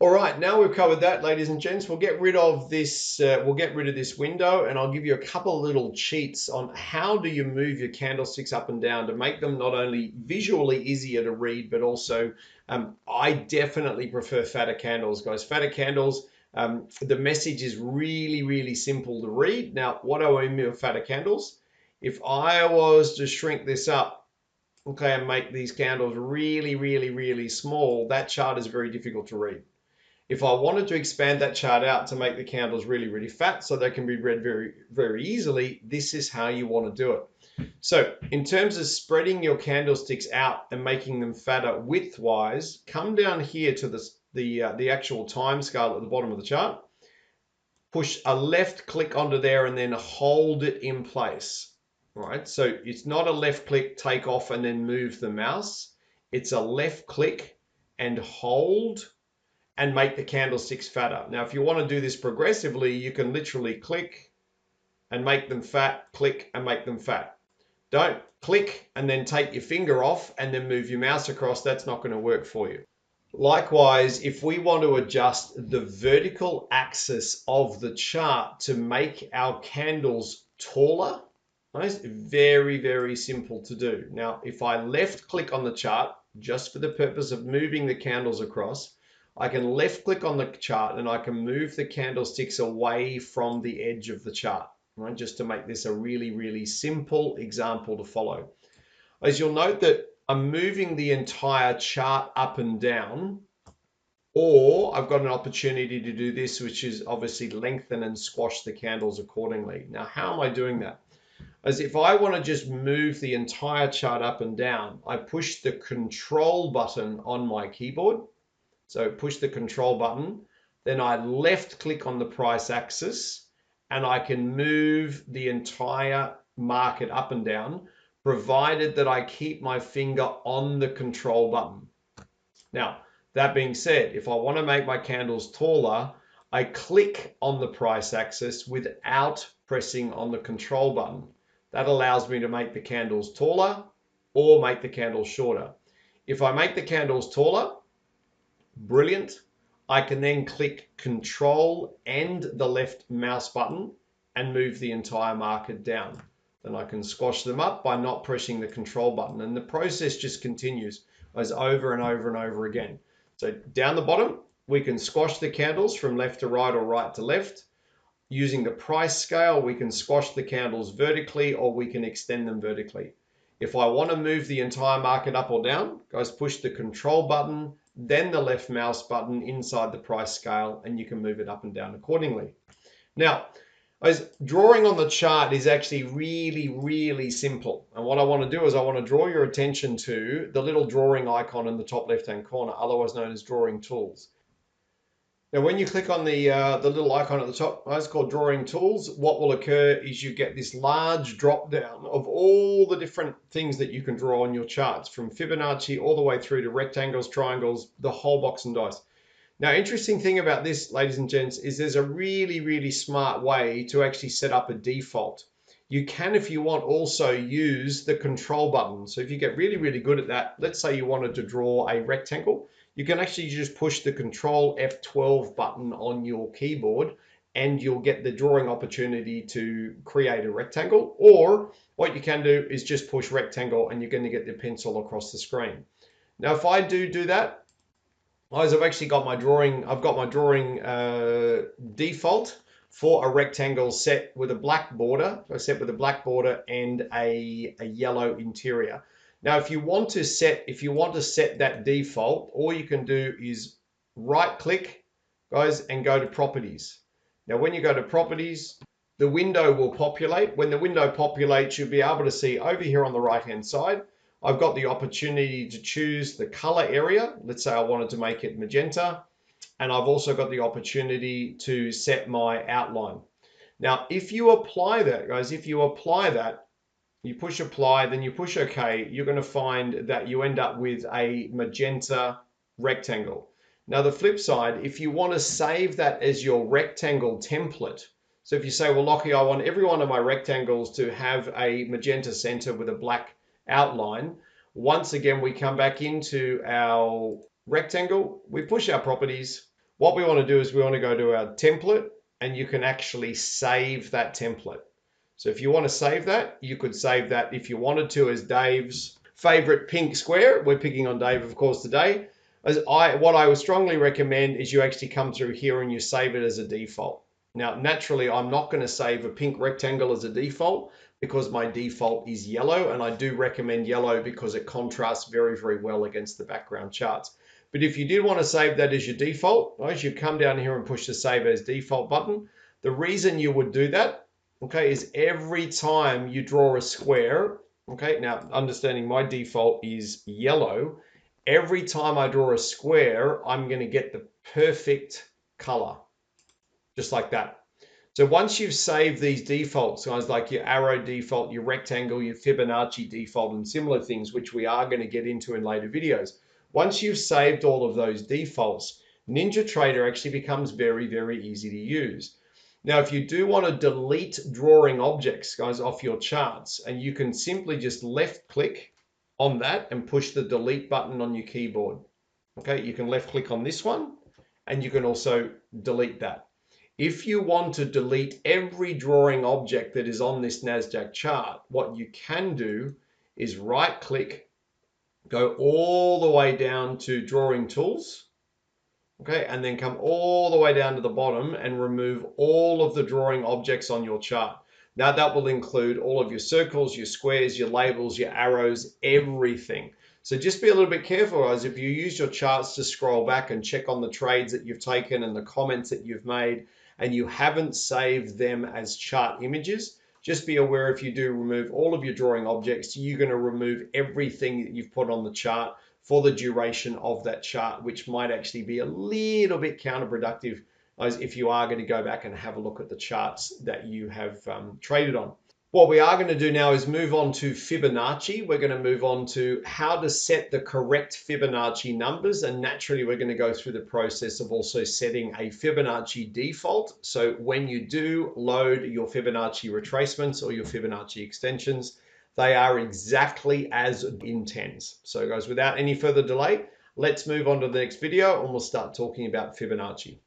All right, now we've covered that, ladies and gents, we'll get rid of this window, and I'll give you a couple of little cheats on how do you move your candlesticks up and down to make them not only visually easier to read, but also I definitely prefer fatter candles, guys. Fatter candles, the message is really, really simple to read. Now, what do I mean with fatter candles? If I was to shrink this up, okay, and make these candles really, really, really small, that chart is very difficult to read. If I wanted to expand that chart out to make the candles really, really fat so they can be read very, very easily, this is how you want to do it. So in terms of spreading your candlesticks out and making them fatter widthwise, come down here to the actual time scale at the bottom of the chart, push a left click onto there and then hold it in place. All right, so it's not a left click, take off and then move the mouse. It's a left click and hold and make the candlesticks fatter. Now, if you want to do this progressively, you can literally click and make them fat, click and make them fat. Don't click and then take your finger off and then move your mouse across. That's not going to work for you. Likewise, if we want to adjust the vertical axis of the chart to make our candles taller, it's very, very simple to do. Now, if I left click on the chart, just for the purpose of moving the candles across, I can left click on the chart and I can move the candlesticks away from the edge of the chart, right? Just to make this a really, really simple example to follow. As you'll note that I'm moving the entire chart up and down, or I've got an opportunity to do this, which is obviously lengthen and squash the candles accordingly. Now, how am I doing that? As if I want to just move the entire chart up and down, I push the control button on my keyboard. So push the control button, then I left click on the price axis and I can move the entire market up and down, provided that I keep my finger on the control button. Now, that being said, if I want to make my candles taller, I click on the price axis without pressing on the control button. That allows me to make the candles taller or make the candles shorter. If I make the candles taller, brilliant. I can then click Control and the left mouse button and move the entire market down. Then I can squash them up by not pressing the control button. And the process just continues as over and over and over again. So down the bottom, we can squash the candles from left to right or right to left. Using the price scale, we can squash the candles vertically or we can extend them vertically. If I want to move the entire market up or down, guys, push the control button, then the left mouse button inside the price scale, and you can move it up and down accordingly. Now, drawing on the chart is actually really, really simple. And what I want to do is I want to draw your attention to the little drawing icon in the top left-hand corner, otherwise known as drawing tools. Now, when you click on the little icon at the top, it's called Drawing Tools. What will occur is you get this large drop down of all the different things that you can draw on your charts, from Fibonacci all the way through to rectangles, triangles, the whole box and dice. Now, interesting thing about this, ladies and gents, is there's a really, really smart way to actually set up a default. You can, if you want, also use the control button. So if you get really, really good at that, let's say you wanted to draw a rectangle, you can actually just push the Control F12 button on your keyboard and you'll get the drawing opportunity to create a rectangle. Or what you can do is just push rectangle and you're going to get the pencil across the screen. Now, if I do that, guys, I've actually got my drawing, default for a rectangle set with a black border, and a yellow interior. Now, if you want to set that default, all you can do is right click, guys, and go to properties. Now, when you go to properties, the window will populate. When the window populates, you'll be able to see over here on the right-hand side, I've got the opportunity to choose the color area. Let's say I wanted to make it magenta. And I've also got the opportunity to set my outline. Now, if you apply that, guys, you push apply, then you push OK, you're going to find that you end up with a magenta rectangle. Now, the flip side, if you want to save that as your rectangle template, so if you say, well, Lockie, I want every one of my rectangles to have a magenta center with a black outline, once again, we come back into our rectangle, we push our properties, What we want to do is we want to go to our template, and you can actually save that template. So if you want to save that, you could save that if you wanted to as Dave's favorite pink square. We're picking on Dave, of course, today. What I would strongly recommend is you actually come through here and you save it as a default. Now, naturally, I'm not going to save a pink rectangle as a default because my default is yellow, and I do recommend yellow because it contrasts very, very well against the background charts. But if you did want to save that as your default, right, you come down here and push the Save as Default button. The reason you would do that, okay, is every time you draw a square, okay, now understanding my default is yellow, every time I draw a square, I'm going to get the perfect color, just like that. So once you've saved these defaults, guys, like your arrow default, your rectangle, your Fibonacci default, and similar things, which we are going to get into in later videos, once you've saved all of those defaults, NinjaTrader actually becomes very, very easy to use. Now, if you do want to delete drawing objects, guys, off your charts, and you can simply just left click on that and push the delete button on your keyboard. Okay, you can left click on this one, and you can also delete that. If you want to delete every drawing object that is on this NASDAQ chart, what you can do is right click, go all the way down to drawing tools, okay, and then come all the way down to the bottom and remove all of the drawing objects on your chart. Now that will include all of your circles, your squares, your labels, your arrows, everything. So just be a little bit careful, guys. If you use your charts to scroll back and check on the trades that you've taken and the comments that you've made, and you haven't saved them as chart images, just be aware if you do remove all of your drawing objects, you're going to remove everything that you've put on the chart for the duration of that chart, which might actually be a little bit counterproductive as if you are going to go back and have a look at the charts that you have traded on. What we are going to do now is move on to Fibonacci. We're going to move on to how to set the correct Fibonacci numbers. And naturally, we're going to go through the process of also setting a Fibonacci default. So when you do load your Fibonacci retracements or your Fibonacci extensions, they are exactly as intends. So guys, without any further delay, let's move on to the next video and we'll start talking about Fibonacci.